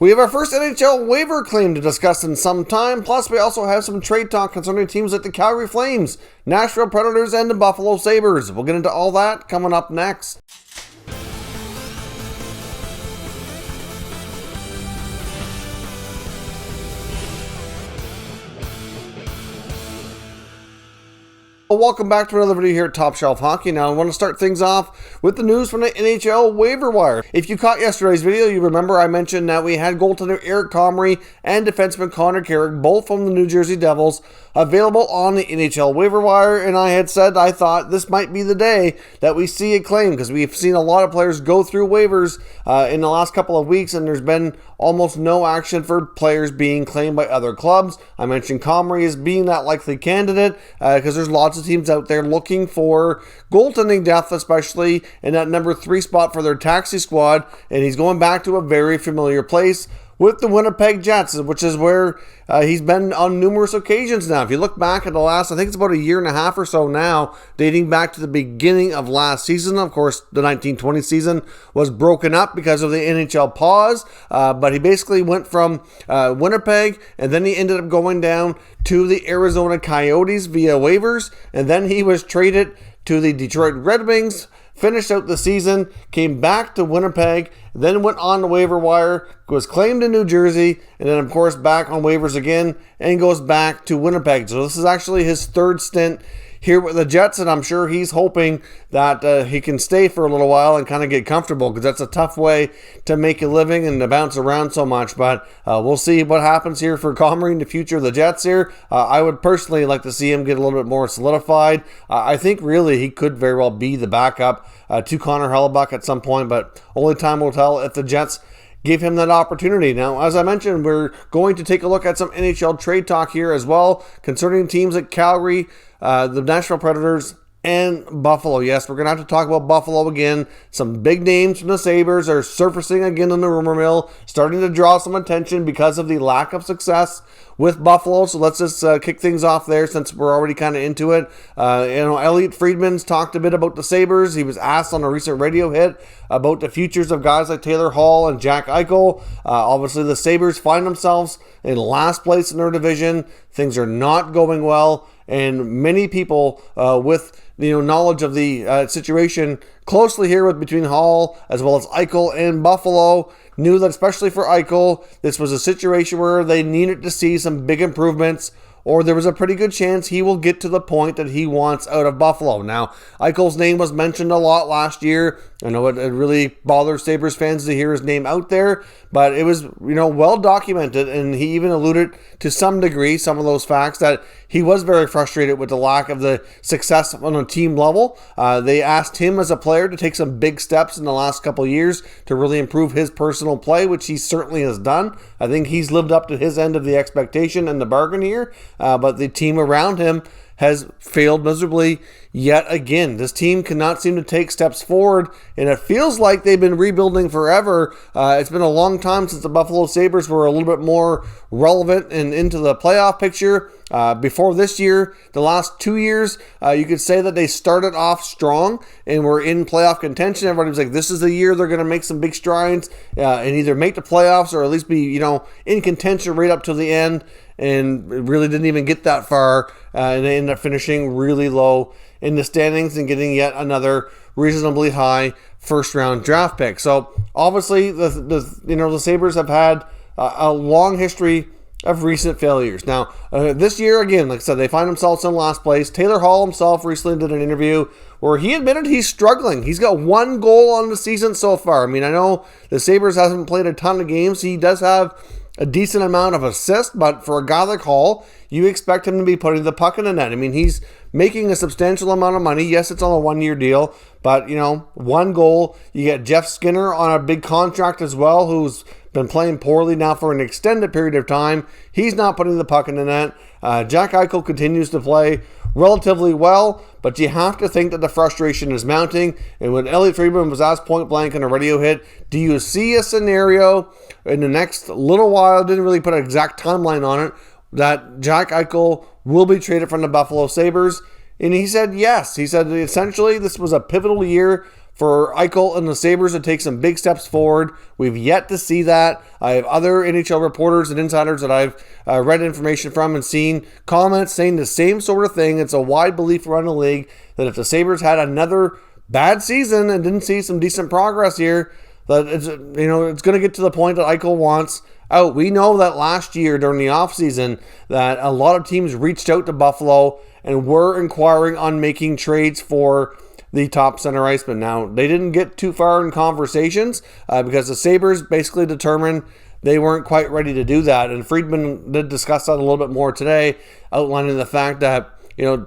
We have our first NHL waiver claim to discuss in some time, plus we also have some trade talk concerning teams like the Calgary Flames, Nashville Predators, and the Buffalo Sabres. We'll get into all that coming up next. Welcome back to another video here at Top Shelf Hockey. Now, I want to start things off with the news from the NHL waiver wire. If you caught yesterday's video, you remember I mentioned that we had goaltender Eric Comrie and defenseman Connor Carrick, both from the New Jersey Devils, available on the NHL waiver wire, and I had said I thought this might be the day that we see a claim, because we've seen a lot of players go through waivers in the last couple of weeks, and there's been almost no action for players being claimed by other clubs. I mentioned Comrie as being that likely candidate because there's lots of teams out there looking for goaltending depth, especially in that number 3 spot for their taxi squad, and he's going back to a very familiar place with the Winnipeg Jets, which is where he's been on numerous occasions now. If you look back at the last, I think it's about a year and a half or so now, dating back to the beginning of last season. Of course, the 1920 season was broken up because of the NHL pause, but he basically went from Winnipeg, and then he ended up going down to the Arizona Coyotes via waivers, and then he was traded to the Detroit Red Wings, finished out the season, came back to Winnipeg, then went on the waiver wire, was claimed in New Jersey, and then of course back on waivers again, and goes back to Winnipeg. So this is actually his third stint here with the Jets, and I'm sure he's hoping that he can stay for a little while and kind of get comfortable, because that's a tough way to make a living and to bounce around so much. But we'll see what happens here for Comrie in the future of the Jets here. I would personally like to see him get a little bit more solidified. I think really he could very well be the backup to Connor Hellebuyck at some point, but only time will tell if the Jets give him that opportunity. Now, as I mentioned, we're going to take a look at some NHL trade talk here as well concerning teams like Calgary, the Nashville Predators, and Buffalo. Yes, we're going to have to talk about Buffalo again. Some big names from the Sabres are surfacing again in the rumor mill, starting to draw some attention because of the lack of success with Buffalo. So let's just kick things off there since we're already kind of into it. Elliot Friedman's talked a bit about the Sabres. He was asked on a recent radio hit about the futures of guys like Taylor Hall and Jack Eichel. Obviously, the Sabres find themselves in last place in their division. Things are not going well, and many people with knowledge of the situation closely here with between Hall as well as Eichel and Buffalo knew that, especially for Eichel, this was a situation where they needed to see some big improvements, or there was a pretty good chance he will get to the point that he wants out of Buffalo. Now, Eichel's name was mentioned a lot last year. I know it really bothers Sabres fans to hear his name out there, but it was, well documented, and he even alluded to some degree, some of those facts, that he was very frustrated with the lack of the success on a team level. They asked him as a player to take some big steps in the last couple of years to really improve his personal play, which he certainly has done. I think he's lived up to his end of the expectation and the bargain here, but the team around him has failed miserably yet again. This team cannot seem to take steps forward, and it feels like they've been rebuilding forever. It's been a long time since the Buffalo Sabres were a little bit more relevant and into the playoff picture. Before this year, the last 2 years, you could say that they started off strong and were in playoff contention. Everybody was like, this is the year they're going to make some big strides and either make the playoffs or at least be, in contention right up to the end, and really didn't even get that far, and they ended up finishing really low in the standings and getting yet another reasonably high first-round draft pick. So obviously, the Sabres have had a long history of recent failures. Now, this year, again, like I said, they find themselves in last place. Taylor Hall himself recently did an interview where he admitted he's struggling. He's got 1 goal on the season so far. I mean, I know the Sabres hasn't played a ton of games. He does have a decent amount of assists, but for a guy like Hall, you expect him to be putting the puck in the net. I mean, he's making a substantial amount of money. Yes, it's on a 1-year deal, but, 1 goal. You get Jeff Skinner on a big contract as well, who's been playing poorly now for an extended period of time. He's not putting the puck in the net. Jack Eichel continues to play relatively well, but you have to think that the frustration is mounting. And when Elliot Friedman was asked point blank in a radio hit, do you see a scenario in the next little while, didn't really put an exact timeline on it, that Jack Eichel will be traded from the Buffalo Sabres? And he said yes. He said essentially this was a pivotal year for Eichel and the Sabres to take some big steps forward. We've yet to see that. I have other NHL reporters and insiders that I've read information from and seen comments saying the same sort of thing. It's a wide belief around the league that if the Sabres had another bad season and didn't see some decent progress here, that it's going to get to the point that Eichel wants out. We know that last year during the offseason that a lot of teams reached out to Buffalo and were inquiring on making trades for the top center iceman. Now, they didn't get too far in conversations because the Sabres basically determined they weren't quite ready to do that. And Friedman did discuss that a little bit more today, outlining the fact that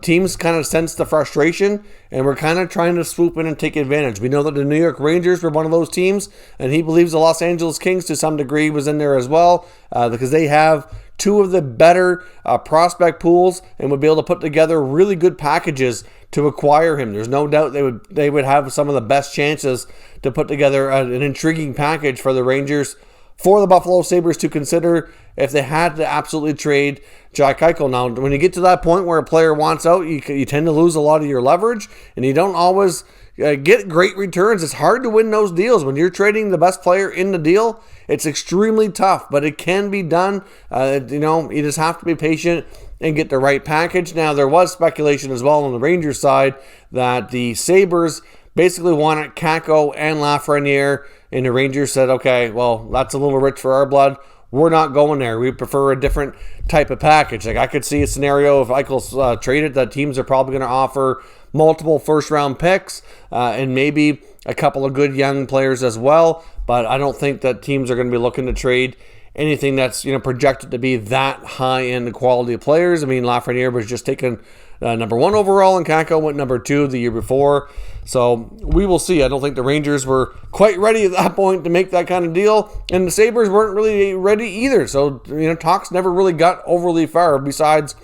teams kind of sense the frustration and we're kind of trying to swoop in and take advantage. We know that the New York Rangers were one of those teams, and he believes the Los Angeles Kings to some degree was in there as well because they have two of the better prospect pools and would be able to put together really good packages to acquire him. There's no doubt they would have some of the best chances to put together an intriguing package for the Rangers, for the Buffalo Sabres to consider if they had to absolutely trade Jack Eichel. Now, when you get to that point where a player wants out, you tend to lose a lot of your leverage, and you don't always get great returns. It's hard to win those deals. When you're trading the best player in the deal, it's extremely tough, but it can be done. You just have to be patient and get the right package. Now, there was speculation as well on the Rangers side that the Sabres basically wanted Kakko and Lafreniere, and the Rangers said, okay, well, that's a little rich for our blood. We're not going there. We prefer a different type of package. Like, I could see a scenario if Eichel's traded that teams are probably going to offer multiple first-round picks and maybe a couple of good young players as well. But I don't think that teams are going to be looking to trade anything that's projected to be that high in the quality of players. I mean, Lafreniere was just taken number 1 overall, and Kakko went number 2 the year before. So we will see. I don't think the Rangers were quite ready at that point to make that kind of deal, and the Sabres weren't really ready either. So talks never really got overly far besides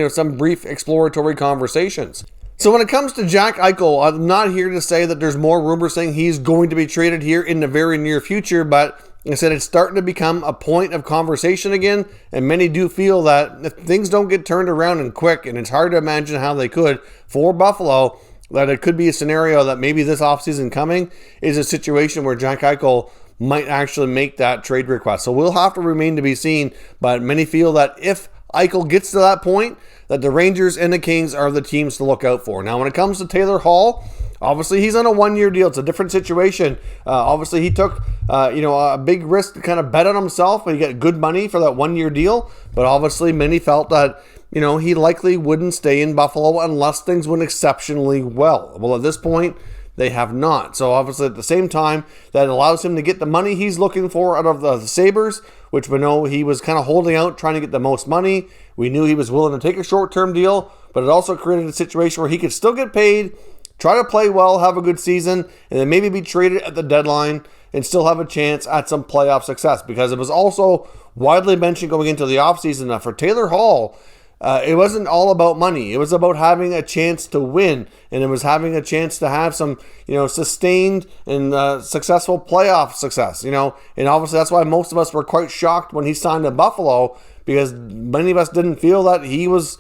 some brief exploratory conversations. So when it comes to Jack Eichel, I'm not here to say that there's more rumors saying he's going to be traded here in the very near future, but I said it's starting to become a point of conversation again, and many do feel that if things don't get turned around and quick, and it's hard to imagine how they could for Buffalo, that it could be a scenario that maybe this offseason coming is a situation where Jack Eichel might actually make that trade request. So we'll have to remain to be seen, but many feel that if Eichel gets to that point, that the Rangers and the Kings are the teams to look out for. Now, when it comes to Taylor Hall, obviously he's on a 1-year deal. It's a different situation. Obviously he took a big risk to kind of bet on himself, but he got good money for that 1-year deal. But obviously many felt that he likely wouldn't stay in Buffalo unless things went exceptionally well. Well, at this point, they have not. So obviously at the same time, that allows him to get the money he's looking for out of the Sabres, which we know he was kind of holding out, trying to get the most money. We knew he was willing to take a short-term deal, but it also created a situation where he could still get paid, try to play well, have a good season, and then maybe be traded at the deadline and still have a chance at some playoff success. Because it was also widely mentioned going into the offseason that for Taylor Hall, it wasn't all about money. It was about having a chance to win, and it was having a chance to have some, sustained and successful playoff success, And obviously that's why most of us were quite shocked when he signed to Buffalo, because many of us didn't feel that he was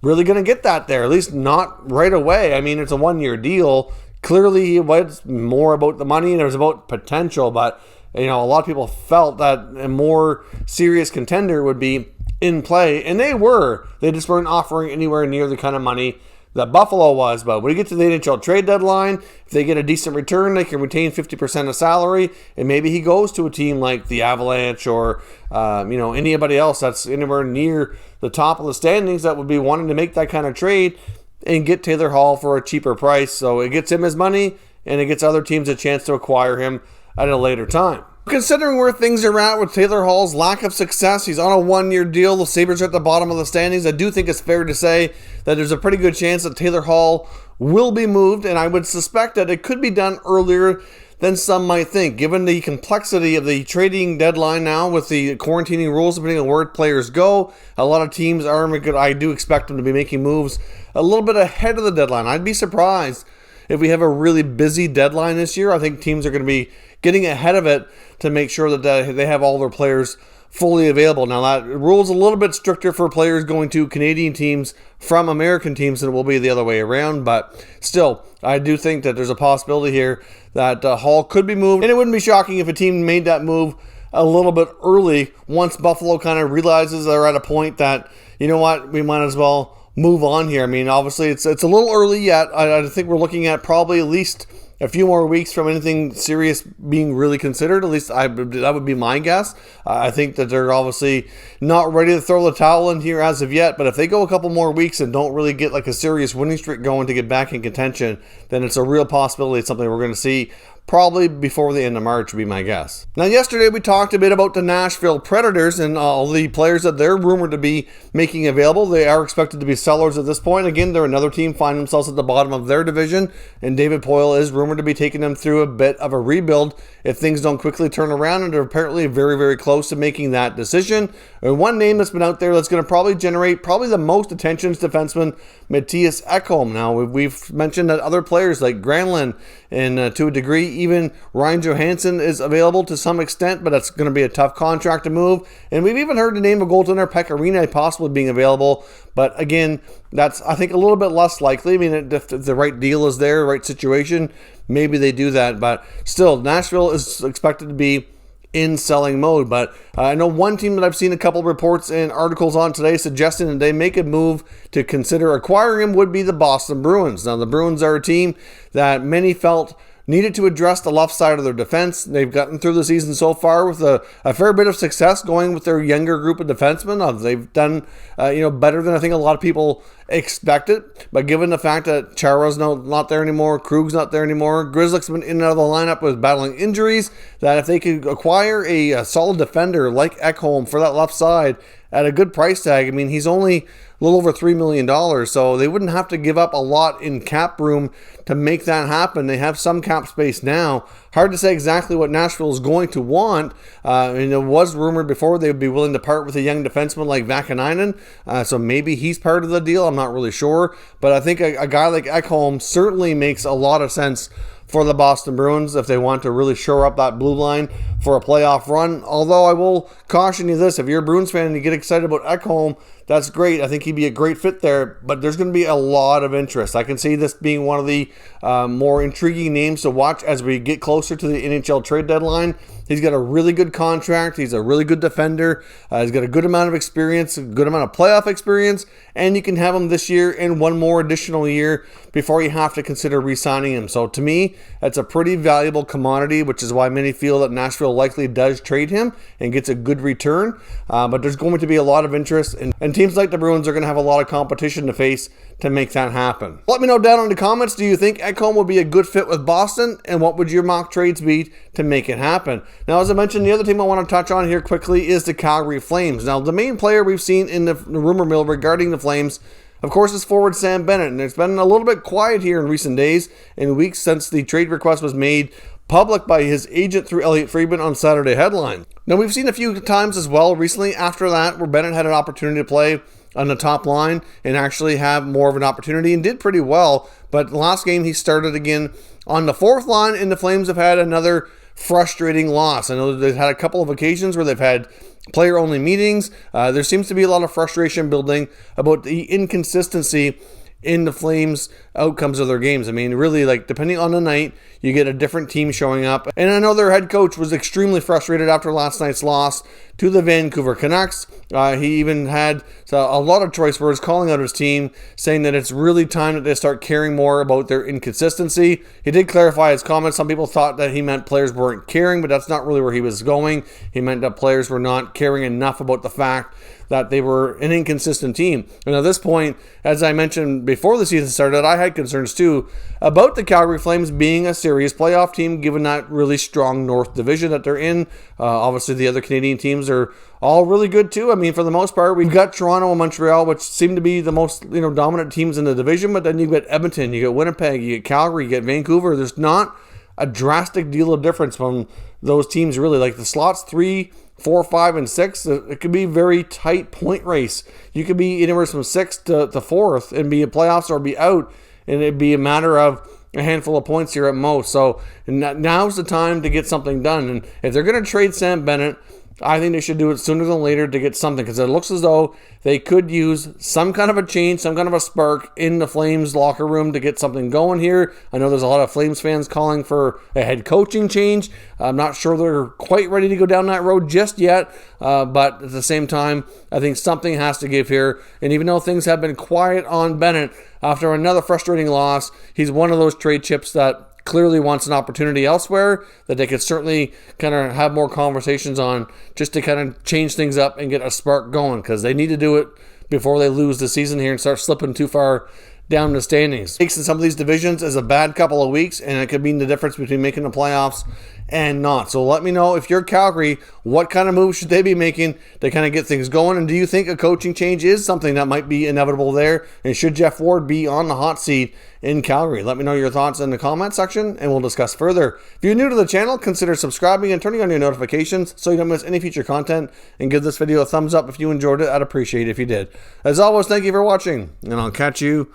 really going to get that there, at least not right away. I mean, it's a 1-year deal. Clearly, it was more about the money and it was about potential, but a lot of people felt that a more serious contender would be in play, and they were. They just weren't offering anywhere near the kind of money that Buffalo was. But when you get to the NHL trade deadline, if they get a decent return, they can retain 50% of salary, and maybe he goes to a team like the Avalanche or anybody else that's anywhere near the top of the standings that would be wanting to make that kind of trade and get Taylor Hall for a cheaper price. So it gets him his money, and it gets other teams a chance to acquire him at a later time. Considering where things are at with Taylor Hall's lack of success, he's on a 1-year deal. The Sabres are at the bottom of the standings. I do think it's fair to say that there's a pretty good chance that Taylor Hall will be moved, and I would suspect that it could be done earlier than some might think. Given the complexity of the trading deadline now with the quarantining rules, depending on where players go, a lot of teams I do expect them to be making moves a little bit ahead of the deadline. I'd be surprised if we have a really busy deadline this year. I think teams are going to be getting ahead of it to make sure that they have all their players fully available. Now, that rule is a little bit stricter for players going to Canadian teams from American teams than it will be the other way around, but still, I do think that there's a possibility here that Hall could be moved, and it wouldn't be shocking if a team made that move a little bit early once Buffalo kind of realizes they're at a point that, you know what, we might as well move on here. I mean, obviously, it's a little early yet. I think we're looking at probably at least a few more weeks from anything serious being really considered. At least that would be my guess. I think that they're obviously not ready to throw the towel in here as of yet, but if they go a couple more weeks and don't really get like a serious winning streak going to get back in contention, then it's a real possibility. It's something we're going to see probably before the end of March would be my guess. Now, yesterday we talked a bit about the Nashville Predators and all the players that they're rumored to be making available. They are expected to be sellers at this point. Again, they're another team finding themselves at the bottom of their division, and David Poile is rumored to be taking them through a bit of a rebuild if things don't quickly turn around, and they're apparently very, very close to making that decision. And one name that's been out there that's going to probably generate the most attention is defenseman Mattias Ekholm. Now, we've mentioned that other players like Granlund and to a degree, even Ryan Johansson is available to some extent, but that's going to be a tough contract to move. And we've even heard the name of goaltender Pecorino possibly being available, but again, that's, I think, a little bit less likely. I mean, if the right deal is there, right situation, maybe they do that, but still, Nashville is expected to be in selling mode. But I know one team that I've seen a couple of reports and articles on today suggesting that they make a move to consider acquiring him would be the Boston Bruins. Now, the Bruins are a team that many felt needed to address the left side of their defense. They've gotten through the season so far with a fair bit of success going with their younger group of defensemen. They've done better than I think a lot of people expected. But given the fact that Chara's not there anymore, Krug's not there anymore, Grzelcyk's been in and out of the lineup with battling injuries, that if they could acquire a solid defender like Ekholm for that left side at a good price tag, I mean, he's only a little over $3 million, so they wouldn't have to give up a lot in cap room to make that happen. They have some cap space now. Hard to say exactly what Nashville is going to want. And it was rumored before they would be willing to part with a young defenseman like Vakanainen, so maybe he's part of the deal. I'm not really sure, but I think a guy like Ekholm certainly makes a lot of sense for the Boston Bruins if they want to really shore up that blue line for a playoff run. Although I will caution you this, if you're a Bruins fan and you get excited about Ekholm, that's great. I think he'd be a great fit there, but there's going to be a lot of interest. I can see this being one of the more intriguing names to watch as we get closer to the NHL trade deadline. He's got a really good contract. He's a really good defender. He's got a good amount of experience, a good amount of playoff experience, and you can have him this year and one more additional year before you have to consider re-signing him. So to me, that's a pretty valuable commodity, which is why many feel that Nashville likely does trade him and gets a good return. But there's going to be a lot of interest, and teams like the Bruins are going to have a lot of competition to face to make that happen. Let me know down in the comments, do you think Ekholm would be a good fit with Boston, and what would your mock trades be to make it happen? Now, as I mentioned, the other team I want to touch on here quickly is the Calgary Flames. Now, the main player we've seen in the rumor mill regarding the Flames, of course, is forward Sam Bennett, and it's been a little bit quiet here in recent days and weeks since the trade request was made public by his agent through Elliot Friedman on Saturday Headline. Now, we've seen a few times as well recently after that where Bennett had an opportunity to play on the top line and actually have more of an opportunity and did pretty well. But last game he started again on the fourth line, and the Flames have had another frustrating loss. I know they've had a couple of occasions where they've had player-only meetings. There seems to be a lot of frustration building about the inconsistency in the Flames' outcomes of their games. I mean, really, like, depending on the night, you get a different team showing up. And I know their head coach was extremely frustrated after last night's loss to the Vancouver Canucks. He even had a lot of choice words calling out his team, saying that it's really time that they start caring more about their inconsistency. He did clarify his comments. Some people thought that he meant players weren't caring, but that's not really where he was going. He meant that players were not caring enough about the fact that they were an inconsistent team. And at this point, as I mentioned before the season started, I had concerns too about the Calgary Flames being a serious playoff team given that really strong North Division that they're in. Obviously, the other Canadian teams are all really good too. I mean, for the most part, we've got Toronto and Montreal, which seem to be the most dominant teams in the division, but then you've got Edmonton, you got Winnipeg, you get Calgary, you get Vancouver. There's not a drastic deal of difference from those teams, really. Like the slots 3, 4, 5, and 6, it could be a very tight point race. You could be anywhere from 6th to 4th and be in playoffs or be out, and it'd be a matter of a handful of points here at most. So now's the time to get something done. And if they're going to trade Sam Bennett, I think they should do it sooner than later to get something, because it looks as though they could use some kind of a change, some kind of a spark in the Flames locker room to get something going here. I know there's a lot of Flames fans calling for a head coaching change. I'm not sure they're quite ready to go down that road just yet, but at the same time, I think something has to give here. And even though things have been quiet on Bennett after another frustrating loss, he's one of those trade chips that clearly wants an opportunity elsewhere that they could certainly kind of have more conversations on, just to kind of change things up and get a spark going, because they need to do it before they lose the season here and start slipping too far down the standings. In some of these divisions is a bad couple of weeks, and it could mean the difference between making the playoffs and not. So let me know, if you're Calgary, what kind of moves should they be making to kind of get things going? And do you think a coaching change is something that might be inevitable there? And should Jeff Ward be on the hot seat in Calgary? Let me know your thoughts in the comment section, and we'll discuss further. If you're new to the channel, consider subscribing and turning on your notifications so you don't miss any future content. And give this video a thumbs up if you enjoyed it. I'd appreciate it if you did. As always, thank you for watching, and I'll catch you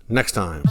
next time.